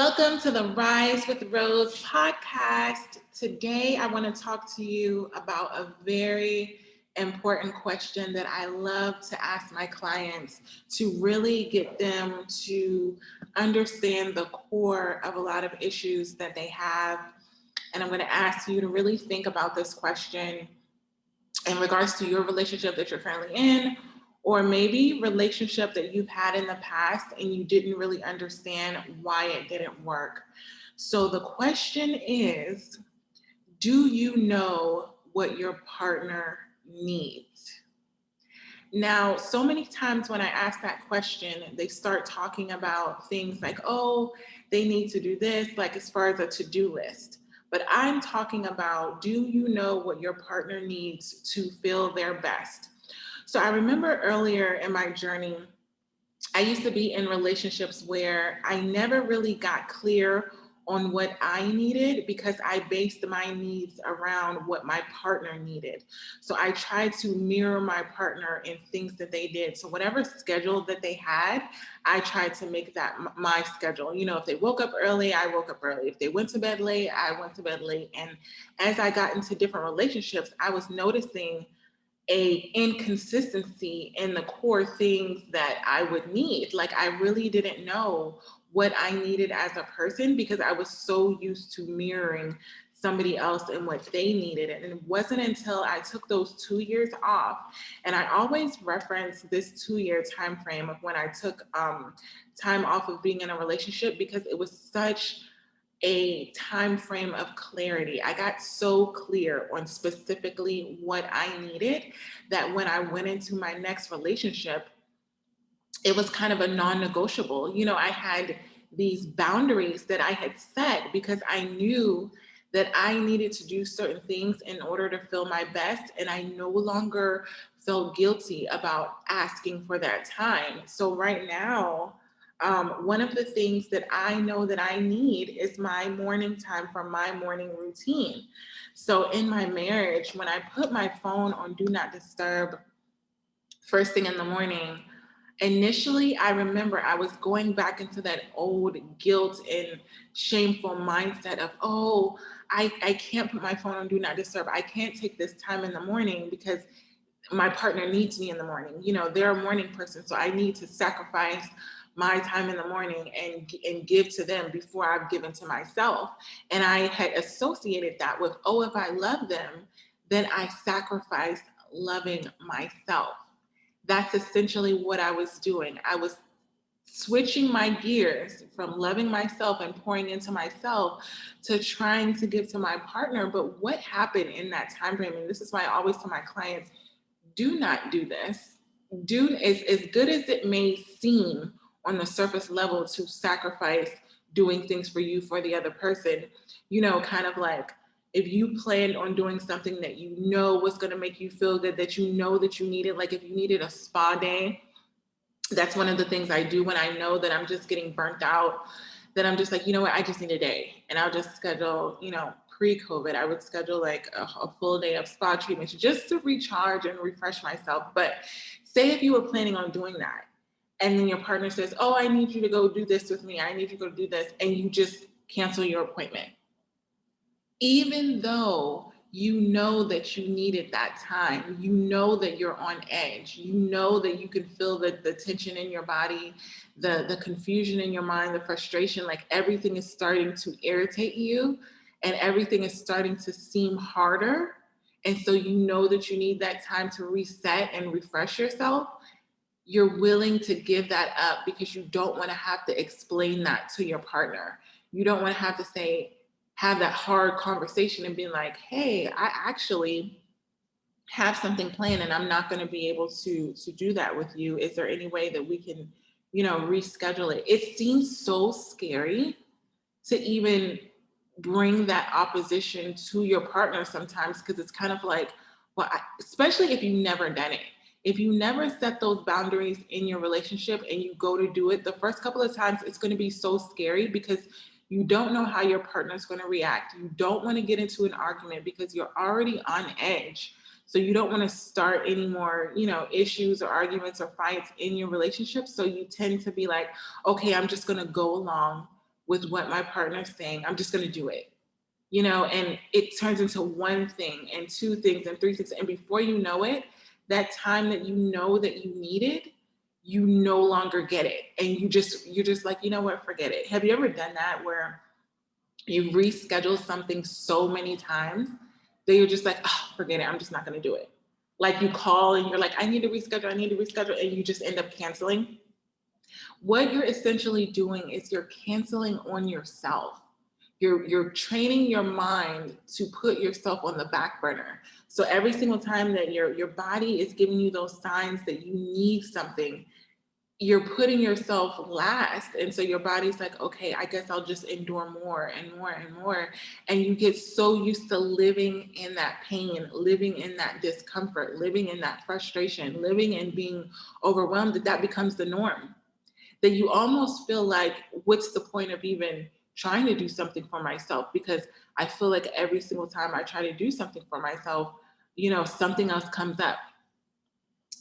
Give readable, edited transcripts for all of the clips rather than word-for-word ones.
Welcome to the Rise with Rose podcast. Today, I want to talk to you about a very important question that I love to ask my clients to really get them to understand the core of a lot of issues that they have. And I'm going to ask you to really think about this question in regards to your relationship that you're currently in, or maybe relationship that you've had in the past and you didn't really understand why it didn't work. So the question is, do you know what your partner needs? Now, so many times when I ask that question, they start talking about things like, oh, they need to do this, like as far as a to-do list. But I'm talking about, do you know what your partner needs to feel their best? So I remember earlier in my journey, I used to be in relationships where I never really got clear on what I needed because I based my needs around what my partner needed. So I tried to mirror my partner in things that they did. So whatever schedule that they had, I tried to make that my schedule. You know, if they woke up early, I woke up early. If they went to bed late, I went to bed late. And as I got into different relationships, I was noticing a inconsistency in the core things that I would need. Like I really didn't know what I needed as a person because I was so used to mirroring somebody else and what they needed. And it wasn't until I took those 2 years off, and I always reference this 2 year time frame of when I took time off of being in a relationship because it was such a time frame of clarity. I got so clear on specifically what I needed that when I went into my next relationship, it was kind of a non-negotiable. You know, I had these boundaries that I had set because I knew that I needed to do certain things in order to feel my best. And I no longer felt guilty about asking for that time. So right now, one of the things that I know that I need is my morning time for my morning routine. So in my marriage, when I put my phone on Do Not Disturb first thing in the morning, initially I remember I was going back into that old guilt and shameful mindset of, oh, I can't put my phone on Do Not Disturb. I can't take this time in the morning because my partner needs me in the morning. You know, they're a morning person, so I need to sacrifice my time in the morning and give to them before I've given to myself. And I had associated that with, oh, if I love them, then I sacrifice loving myself. That's essentially what I was doing. I was switching my gears from loving myself and pouring into myself to trying to give to my partner. But what happened in that time frame, and this is why I always tell my clients, do not do this. Do as good as it may seem on the surface level to sacrifice doing things for you for the other person, you know, kind of like if you planned on doing something that you know was going to make you feel good, that you know that you needed, like if you needed a spa day, that's one of the things I do when I know that I'm just getting burnt out, that I'm just like, you know what, I just need a day. And I'll just schedule, you know, pre-COVID, I would schedule like a full day of spa treatments just to recharge and refresh myself. But say if you were planning on doing that, and then your partner says, oh, I need you to go do this with me. I need you to go do this. And you just cancel your appointment. Even though you know that you needed that time, you know that you're on edge, you know that you can feel the tension in your body, the confusion in your mind, the frustration, like everything is starting to irritate you and everything is starting to seem harder. And so you know that you need that time to reset and refresh yourself. You're willing to give that up because you don't want to have to explain that to your partner. You don't want to have to say, have that hard conversation and be like, hey, I actually have something planned and I'm not going to be able to do that with you. Is there any way that we can, you know, reschedule it? It seems so scary to even bring that opposition to your partner sometimes because it's kind of like, well, especially if you've never done it. If you never set those boundaries in your relationship and you go to do it, the first couple of times it's going to be so scary because you don't know how your partner's going to react. You don't want to get into an argument because you're already on edge. So you don't want to start any more, you know, issues or arguments or fights in your relationship. So you tend to be like, okay, I'm just going to go along with what my partner's saying. I'm just going to do it, and it turns into one thing and two things and three things. And before you know it, that time that you know that you needed, you no longer get it. And you're just like, you know what, forget it. Have you ever done that where you reschedule something so many times that you're just like, oh, forget it. I'm just not going to do it. Like you call and you're like, I need to reschedule. And you just end up canceling. What you're essentially doing is you're canceling on yourself. You're training your mind to put yourself on the back burner. So every single time that your body is giving you those signs that you need something, you're putting yourself last. And so your body's like, okay, I guess I'll just endure more and more and more. And you get so used to living in that pain, living in that discomfort, living in that frustration, living and being overwhelmed, that becomes the norm. That you almost feel like, what's the point of even trying to do something for myself? Because I feel like every single time I try to do something for myself, something else comes up.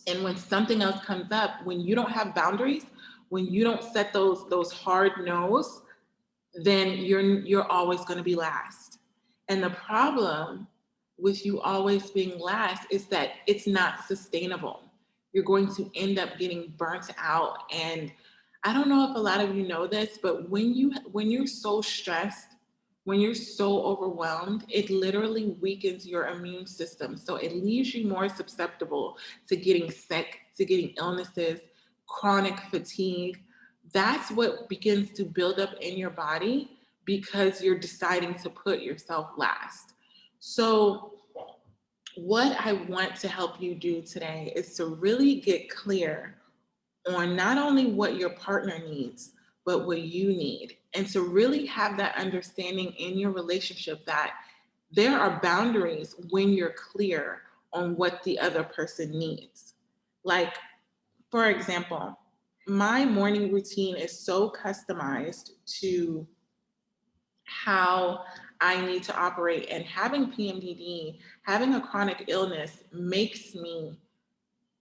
And when something else comes up, when you don't have boundaries, when you don't set those hard no's, then you're always going to be last. And the problem with you always being last is that it's not sustainable. You're going to end up getting burnt out. And I don't know if a lot of you know this, but when you're so stressed, when you're so overwhelmed, it literally weakens your immune system. So it leaves you more susceptible to getting sick, to getting illnesses, chronic fatigue. That's what begins to build up in your body because you're deciding to put yourself last. So what I want to help you do today is to really get clear on not only what your partner needs, but what you need. And to really have that understanding in your relationship that there are boundaries when you're clear on what the other person needs. Like, for example, my morning routine is so customized to how I need to operate. And having PMDD, having a chronic illness makes me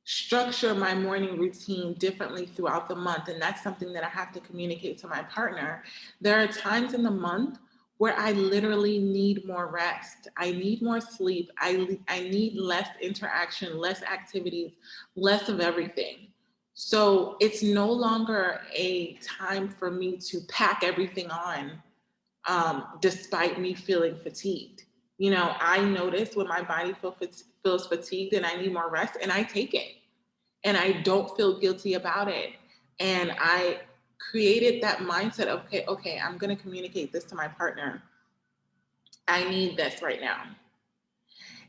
structure my morning routine differently throughout the month. And that's something that I have to communicate to my partner. There are times in the month where I literally need more rest. I need more sleep. I need less interaction, less activities, less of everything. So it's no longer a time for me to pack everything on, despite me feeling fatigued. I notice when my body feels fatigued and I need more rest, and I take it. And I don't feel guilty about it. And I created that mindset of, okay, I'm going to communicate this to my partner. I need this right now.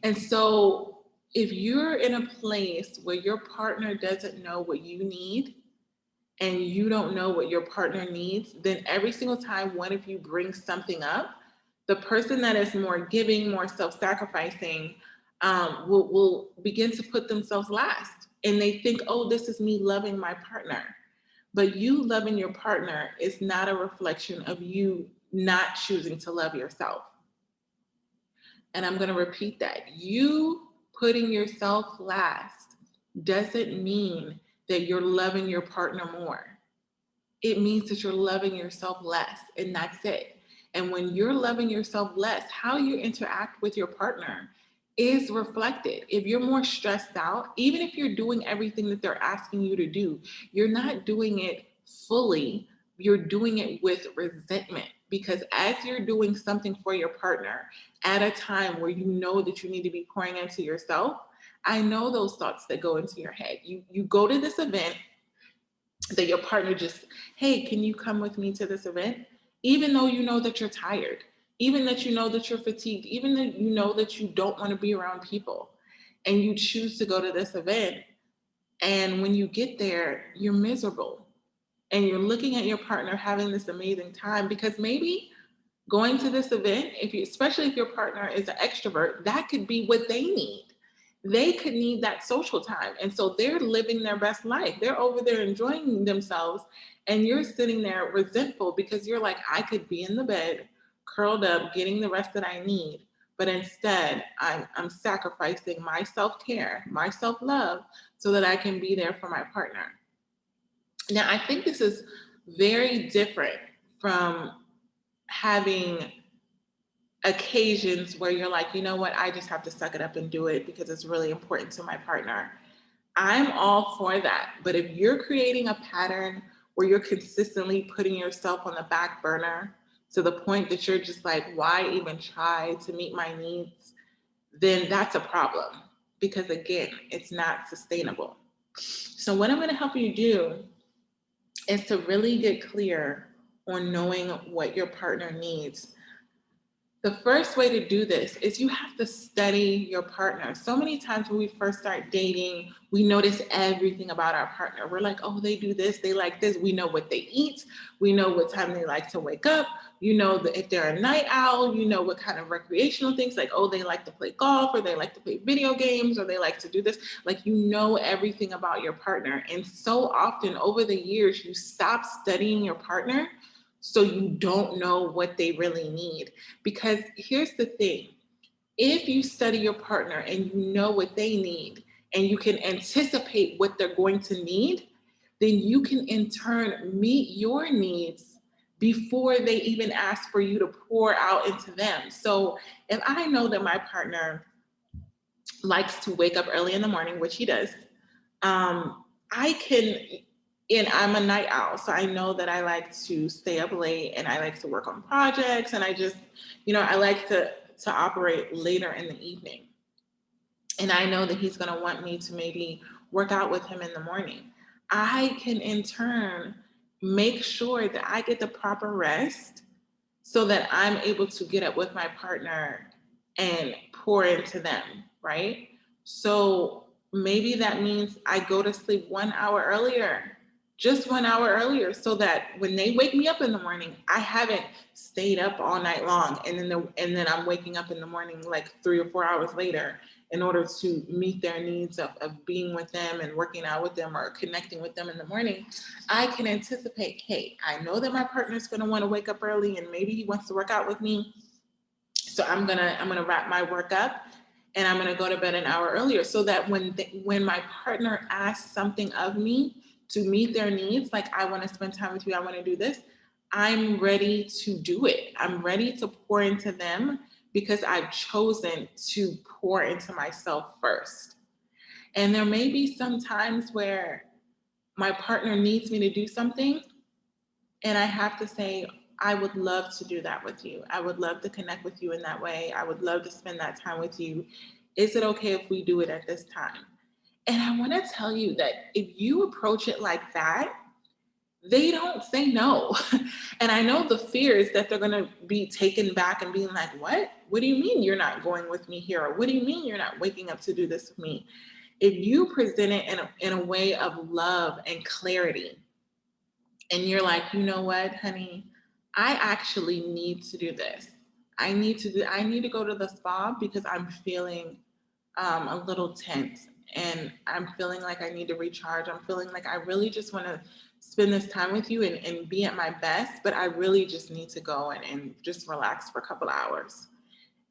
And so if you're in a place where your partner doesn't know what you need and you don't know what your partner needs, then every single time one of you brings something up, the person that is more giving, more self-sacrificing, will begin to put themselves last. And they think, oh, this is me loving my partner. But you loving your partner is not a reflection of you not choosing to love yourself. And I'm going to repeat that. You putting yourself last doesn't mean that you're loving your partner more. It means that you're loving yourself less, and that's it. And when you're loving yourself less, how you interact with your partner is reflected. If you're more stressed out, even if you're doing everything that they're asking you to do, you're not doing it fully. You're doing it with resentment, because as you're doing something for your partner at a time where you know that you need to be pouring into yourself, I know those thoughts that go into your head. You go to this event that your partner just, hey, can you come with me to this event? Even though you know that you're tired, even that you know that you're fatigued, even that you know that you don't want to be around people, and you choose to go to this event. And when you get there, you're miserable. And you're looking at your partner having this amazing time, because maybe going to this event, especially if your partner is an extrovert, that could be what they need. They could need that social time. And so they're living their best life. They're over there enjoying themselves. And you're sitting there resentful because you're like, I could be in the bed, curled up, getting the rest that I need. But instead, I'm sacrificing my self-care, my self-love, so that I can be there for my partner. Now, I think this is very different from having occasions where you're like, you know what, I just have to suck it up and do it because it's really important to my partner. I'm all for that. But if you're creating a pattern where you're consistently putting yourself on the back burner to the point that you're just like, why even try to meet my needs? Then that's a problem because, again, it's not sustainable. So, what I'm going to help you do is to really get clear on knowing what your partner needs. The first way to do this is you have to study your partner. So many times when we first start dating, we notice everything about our partner. We're like, oh, they do this, they like this. We know what they eat. We know what time they like to wake up. You know that if they're a night owl, you know what kind of recreational things, like, oh, they like to play golf, or they like to play video games, or they like to do this. Like, you know everything about your partner. And so often over the years, you stop studying your partner, so you don't know what they really need. Because here's the thing, if you study your partner and you know what they need and you can anticipate what they're going to need, then you can in turn meet your needs before they even ask for you to pour out into them. So if I know that my partner likes to wake up early in the morning, which he does, I can, and I'm a night owl, so I know that I like to stay up late and I like to work on projects, and I just, I like to operate later in the evening. And I know that he's going to want me to maybe work out with him in the morning. I can in turn make sure that I get the proper rest so that I'm able to get up with my partner and pour into them, right? So maybe that means I go to sleep 1 hour earlier, just 1 hour earlier, so that when they wake me up in the morning, I haven't stayed up all night long, and then I'm waking up in the morning like 3 or 4 hours later in order to meet their needs of being with them and working out with them or connecting with them in the morning. I can anticipate, hey, I know that my partner's going to want to wake up early and maybe he wants to work out with me. So I'm going to wrap my work up and I'm going to go to bed an hour earlier, so that when my partner asks something of me to meet their needs, like, I want to spend time with you, I want to do this, I'm ready to do it. I'm ready to pour into them because I've chosen to pour into myself first. And there may be some times where my partner needs me to do something and I have to say, I would love to do that with you. I would love to connect with you in that way. I would love to spend that time with you. Is it okay if we do it at this time? And I want to tell you that if you approach it like that, they don't say no. And I know the fear is that they're going to be taken back and being like, what? What do you mean you're not going with me here? Or what do you mean you're not waking up to do this with me? If you present it in a way of love and clarity, and you're like, you know what, honey, I actually need to do this. I need to go to the spa because I'm feeling a little tense and I'm feeling like I need to recharge. I'm feeling like I really just want to spend this time with you and be at my best, but I really just need to go and just relax for a couple hours.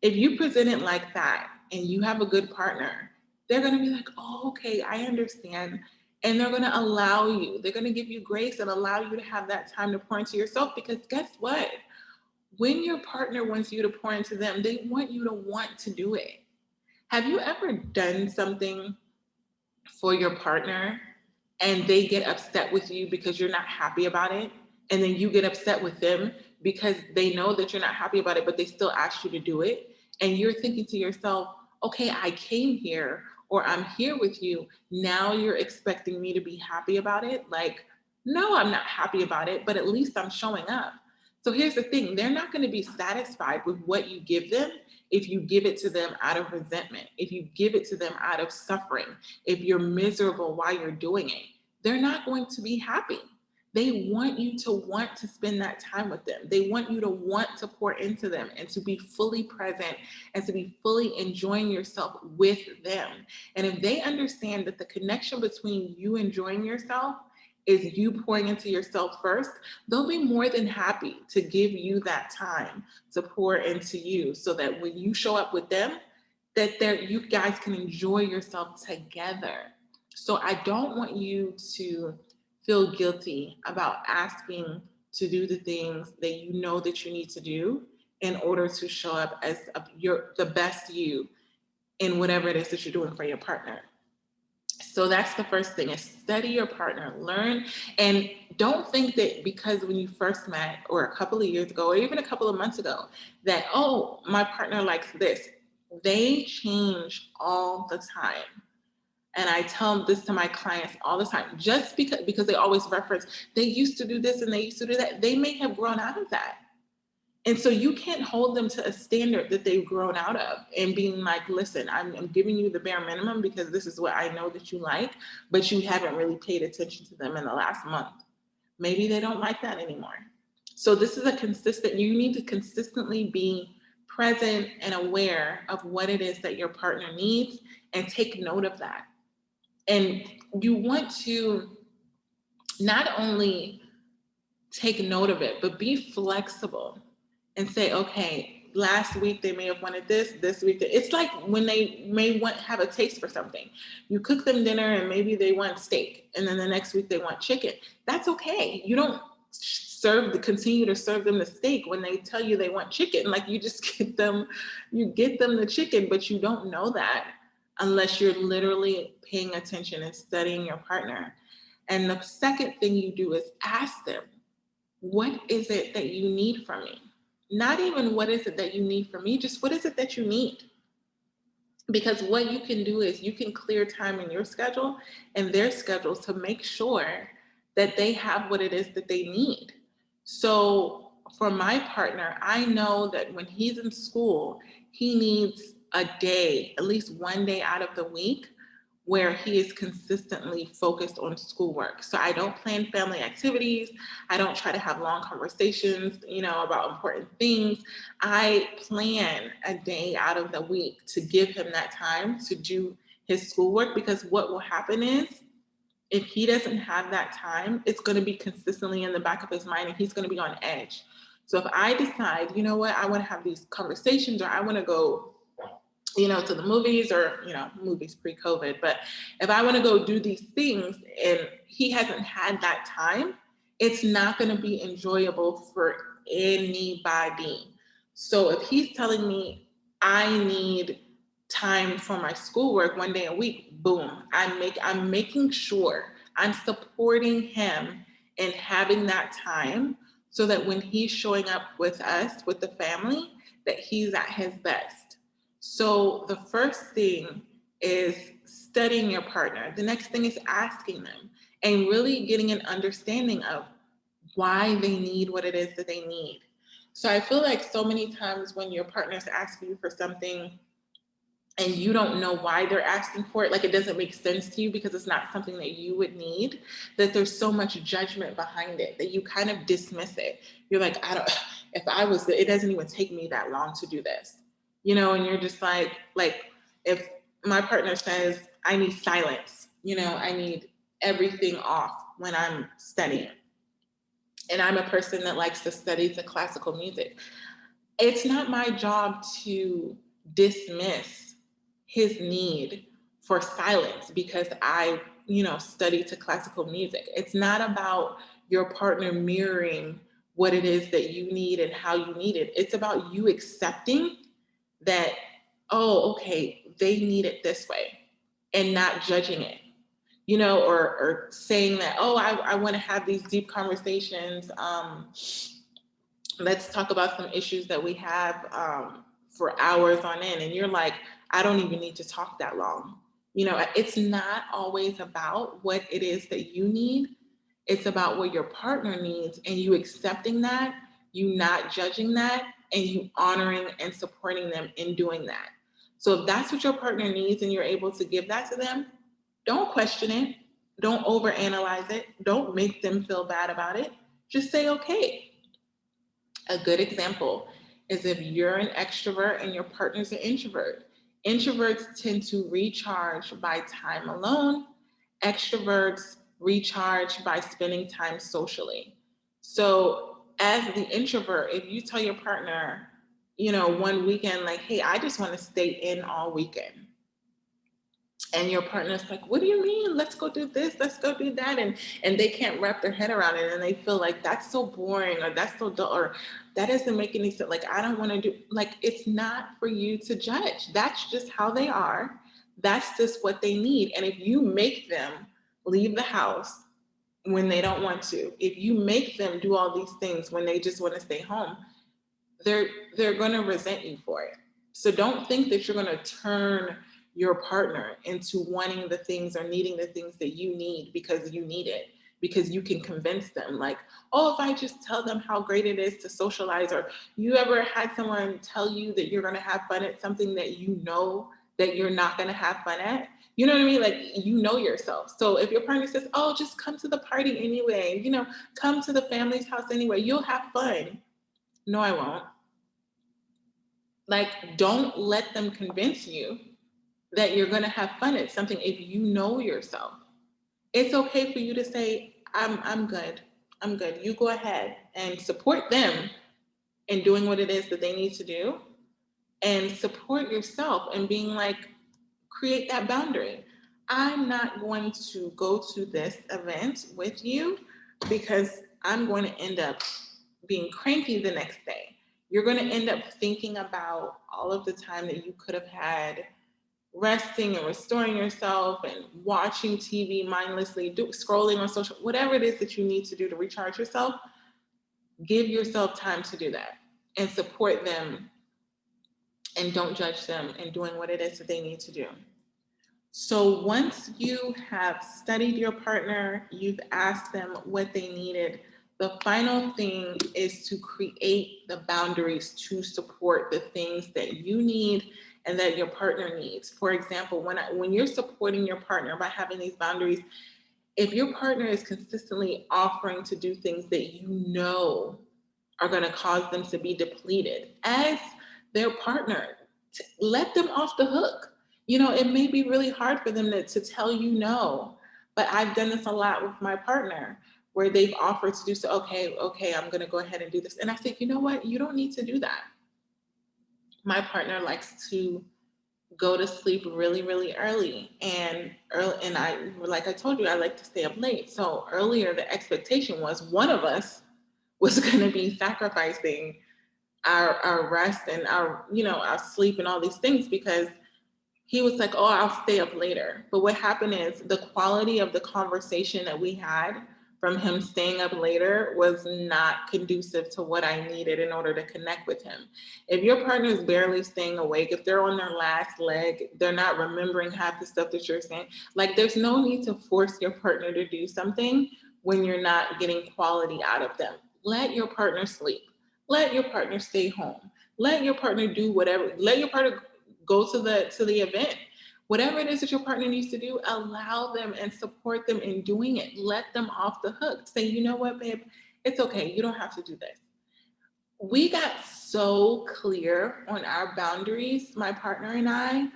If you present it like that and you have a good partner, they're going to be like, oh, okay, I understand. And they're going to allow you, they're going to give you grace and allow you to have that time to pour into yourself, because guess what? When your partner wants you to pour into them, they want you to want to do it. Have you ever done something for your partner and they get upset with you because you're not happy about it? And then you get upset with them because they know that you're not happy about it, but they still ask you to do it. And you're thinking to yourself, okay, I came here, or I'm here with you. Now you're expecting me to be happy about it? Like, no, I'm not happy about it, but at least I'm showing up. So here's the thing, they're not going to be satisfied with what you give them if you give it to them out of resentment, if you give it to them out of suffering, if you're miserable while you're doing it. They're not going to be happy. They want you to want to spend that time with them. They want you to want to pour into them and to be fully present and to be fully enjoying yourself with them. And if they understand that the connection between you enjoying yourself is you pouring into yourself first, they'll be more than happy to give you that time to pour into you, so that when you show up with them, that you guys can enjoy yourself together. So I don't want you to feel guilty about asking to do the things that you know that you need to do in order to show up as the best you in whatever it is that you're doing for your partner. So that's the first thing, is study your partner, learn, and don't think that because when you first met or a couple of years ago or even a couple of months ago that, oh, my partner likes this. They change all the time. And I tell this to my clients all the time, just because they always reference, they used to do this and they used to do that. They may have grown out of that. And so you can't hold them to a standard that they've grown out of and being like, listen, I'm giving you the bare minimum because this is what I know that you like, but you haven't really paid attention to them in the last month. Maybe they don't like that anymore. So this is you need to consistently be present and aware of what it is that your partner needs and take note of that. And you want to not only take note of it, but be flexible and say, okay, last week they may have wanted this week. It's like when they may have a taste for something. You cook them dinner and maybe they want steak, and then the next week they want chicken. That's okay. You don't continue to serve them the steak when they tell you they want chicken. Like, you just get them the chicken, but you don't know that unless you're literally paying attention and studying your partner. And the second thing you do is ask them, what is it that you need from me? Not even what is it that you need from me, just what is it that you need? Because what you can do is you can clear time in your schedule and their schedules to make sure that they have what it is that they need. So for my partner, I know that when he's in school, he needs a day, at least one day out of the week, where he is consistently focused on schoolwork. So I don't plan family activities. I don't try to have long conversations, about important things. I plan a day out of the week to give him that time to do his schoolwork, because what will happen is, if he doesn't have that time, it's going to be consistently in the back of his mind and he's going to be on edge. So if I decide, you know what, I want to have these conversations, or I want to go to the movies, or, movies pre-COVID. But if I want to go do these things and he hasn't had that time, it's not going to be enjoyable for anybody. So if he's telling me I need time for my schoolwork one day a week, boom, I'm making sure I'm supporting him in having that time, so that when he's showing up with us, with the family, that he's at his best. So the first thing is studying your partner. The next thing is asking them and really getting an understanding of why they need what it is that they need. So I feel like so many times when your partner's asking you for something and you don't know why they're asking for it, like it doesn't make sense to you because it's not something that you would need, that there's so much judgment behind it that you kind of dismiss it. You're like, it doesn't even take me that long to do this. And you're just like if my partner says, I need silence, I need everything off when I'm studying. And I'm a person that likes to study to classical music. It's not my job to dismiss his need for silence because I, study to classical music. It's not about your partner mirroring what it is that you need and how you need it. It's about you accepting that, oh, okay, they need it this way, and not judging it, or saying that, oh, I want to have these deep conversations. Let's talk about some issues that we have for hours on end. And you're like, I don't even need to talk that long. It's not always about what it is that you need. It's about what your partner needs, and you accepting that, you not judging that, and you honoring and supporting them in doing that. So if that's what your partner needs and you're able to give that to them, don't question it. Don't overanalyze it. Don't make them feel bad about it. Just say, okay. A good example is if you're an extrovert and your partner's an introvert. Introverts tend to recharge by time alone. Extroverts recharge by spending time socially. So as the introvert, if you tell your partner, one weekend, like, hey, I just want to stay in all weekend, and your partner's like, what do you mean? Let's go do this, let's go do that. And they can't wrap their head around it, and they feel like that's so boring, or that's so dull, or that doesn't make any sense. Like, I don't want to do, like, it's not for you to judge. That's just how they are. That's just what they need. And if you make them leave the house when they don't want to, if you make them do all these things when they just want to stay home, they're they're going to resent you for it. So don't think that you're going to turn your partner into wanting the things or needing the things that you need because you need it, because you can convince them, like, oh, if I just tell them how great it is to socialize. Or you ever had someone tell you that you're going to have fun at something that you know that you're not going to have fun at? You know what I mean? Like, you know yourself. So if your partner says, oh, just come to the party anyway, come to the family's house anyway, you'll have fun. No, I won't. Like, don't let them convince you that you're going to have fun at something if you know yourself. It's okay for you to say, I'm good. I'm good. You go ahead and support them in doing what it is that they need to do, and support yourself and being like, create that boundary. I'm not going to go to this event with you because I'm going to end up being cranky the next day. You're going to end up thinking about all of the time that you could have had resting and restoring yourself and watching TV mindlessly, scrolling on social, whatever it is that you need to do to recharge yourself. Give yourself time to do that and support them, and don't judge them in doing what it is that they need to do. So once you have studied your partner, you've asked them what they needed, the final thing is to create the boundaries to support the things that you need and that your partner needs. For example, when you're supporting your partner by having these boundaries, if your partner is consistently offering to do things that you know are going to cause them to be depleted as their partner, let them off the hook. It may be really hard for them to tell you no, but I've done this a lot with my partner where they've offered to do so. Okay, I'm going to go ahead and do this. And I say, you know what? You don't need to do that. My partner likes to go to sleep really, really early. And I, like I told you, I like to stay up late. So earlier, the expectation was one of us was going to be sacrificing our rest and our sleep and all these things, because he was like, oh, I'll stay up later. But what happened is the quality of the conversation that we had from him staying up later was not conducive to what I needed in order to connect with him. If your partner is barely staying awake, if they're on their last leg, they're not remembering half the stuff that you're saying, like, there's no need to force your partner to do something when you're not getting quality out of them. Let your partner sleep. Let your partner stay home. Let your partner do whatever. Let your partner go to the event. Whatever it is that your partner needs to do, allow them and support them in doing it. Let them off the hook. Say, you know what, babe, it's okay. You don't have to do this. We got so clear on our boundaries, my partner and I,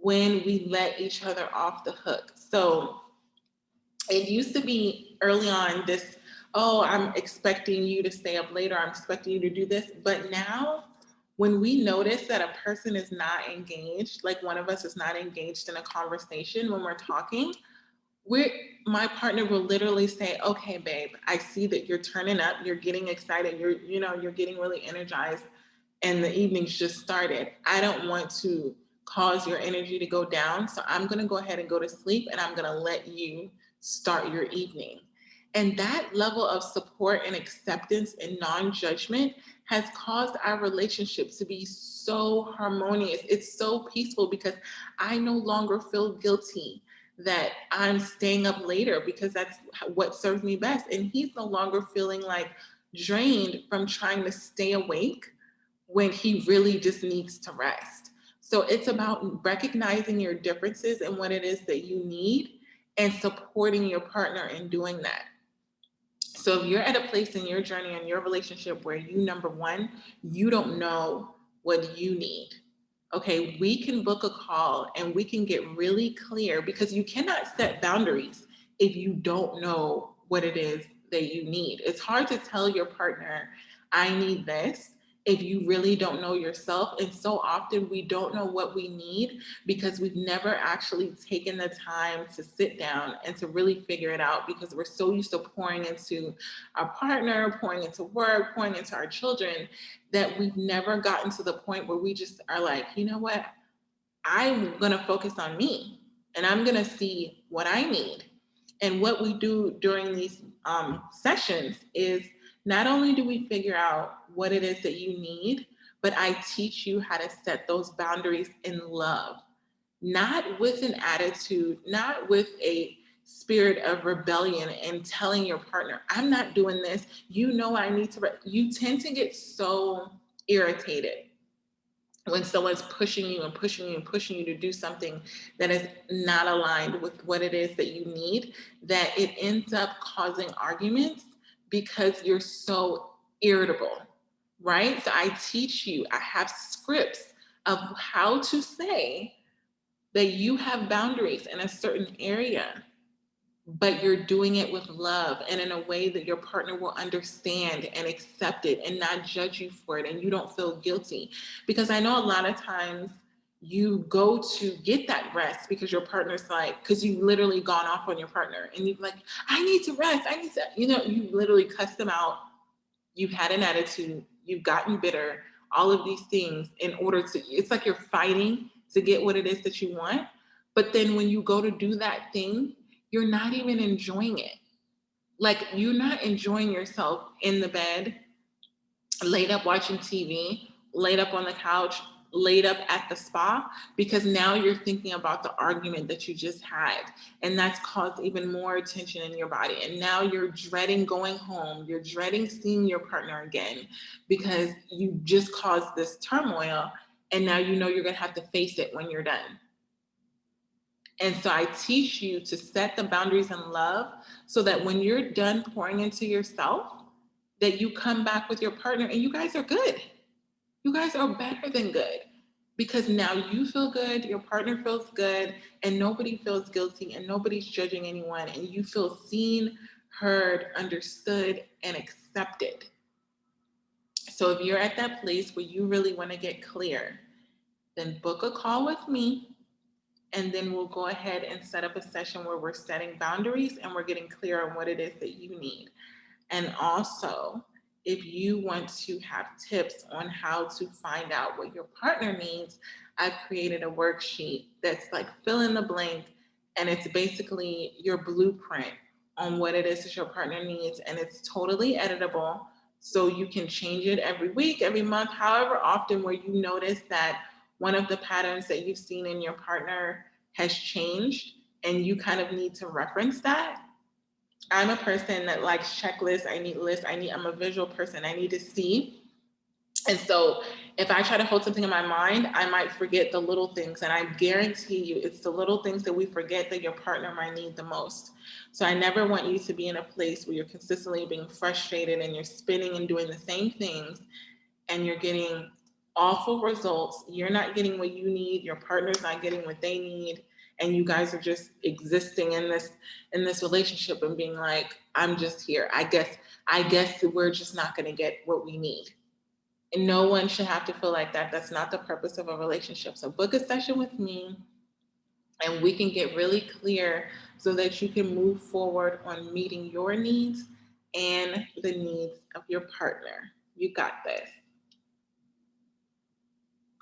when we let each other off the hook. So it used to be early on this, oh, I'm expecting you to stay up later, I'm expecting you to do this. But now, when we notice that a person is not engaged, like one of us is not engaged in a conversation when we're talking, my partner will literally say, okay, babe, I see that you're turning up, you're getting excited, you're getting really energized, and the evening's just started. I don't want to cause your energy to go down, so I'm going to go ahead and go to sleep, and I'm going to let you start your evening. And that level of support and acceptance and non-judgment has caused our relationship to be so harmonious. It's so peaceful because I no longer feel guilty that I'm staying up later because that's what serves me best. And he's no longer feeling like drained from trying to stay awake when he really just needs to rest. So it's about recognizing your differences and what it is that you need and supporting your partner in doing that. So if you're at a place in your journey and your relationship where number one, you don't know what you need, okay, we can book a call and we can get really clear, because you cannot set boundaries if you don't know what it is that you need. It's hard to tell your partner, I need this, if you really don't know yourself. And so often we don't know what we need because we've never actually taken the time to sit down and to really figure it out, because we're so used to pouring into our partner, pouring into work, pouring into our children, that we've never gotten to the point where we just are like, you know what? I'm going to focus on me and I'm going to see what I need. And what we do during these sessions is not only do we figure out what it is that you need, but I teach you how to set those boundaries in love, not with an attitude, not with a spirit of rebellion and telling your partner, I'm not doing this. You know, I need to. You tend to get so irritated when someone's pushing you and pushing you and pushing you to do something that is not aligned with what it is that you need, that it ends up causing arguments because you're so irritable, right? So I teach you, I have scripts of how to say that you have boundaries in a certain area, but you're doing it with love and in a way that your partner will understand and accept it and not judge you for it, and you don't feel guilty. Because I know a lot of times you go to get that rest because your partner's like, because you've literally gone off on your partner and you're like, I need to rest, I need to, you literally cuss them out, you've had an attitude, you've gotten bitter, all of these things in order to, it's like you're fighting to get what it is that you want. But then when you go to do that thing, you're not even enjoying it. Like, you're not enjoying yourself in the bed, laid up watching TV, laid up on the couch, laid up at the spa, because now you're thinking about the argument that you just had. And that's caused even more tension in your body. And now you're dreading going home. You're dreading seeing your partner again because you just caused this turmoil. And now you know you're going to have to face it when you're done. And so I teach you to set the boundaries in love so that when you're done pouring into yourself, that you come back with your partner and you guys are good. You guys are better than good, because now you feel good, your partner feels good, and nobody feels guilty and nobody's judging anyone. And you feel seen, heard, understood, and accepted. So if you're at that place where you really want to get clear, then book a call with me. And then we'll go ahead and set up a session where we're setting boundaries and we're getting clear on what it is that you need. And also, if you want to have tips on how to find out what your partner needs, I've created a worksheet that's like fill in the blank. And it's basically your blueprint on what it is that your partner needs. And it's totally editable. So you can change it every week, every month, however often, where you notice that one of the patterns that you've seen in your partner has changed and you kind of need to reference that. I'm a person that likes checklists. I need lists. I'm a visual person. I need to see. And so if I try to hold something in my mind, I might forget the little things. And I guarantee you, it's the little things that we forget that your partner might need the most. So I never want you to be in a place where you're consistently being frustrated and you're spinning and doing the same things and you're getting awful results. You're not getting what you need. Your partner's not getting what they need. And you guys are just existing in this relationship and being like, I'm just here. I guess we're just not going to get what we need. And no one should have to feel like that. That's not the purpose of a relationship. So book a session with me and we can get really clear so that you can move forward on meeting your needs and the needs of your partner. You got this.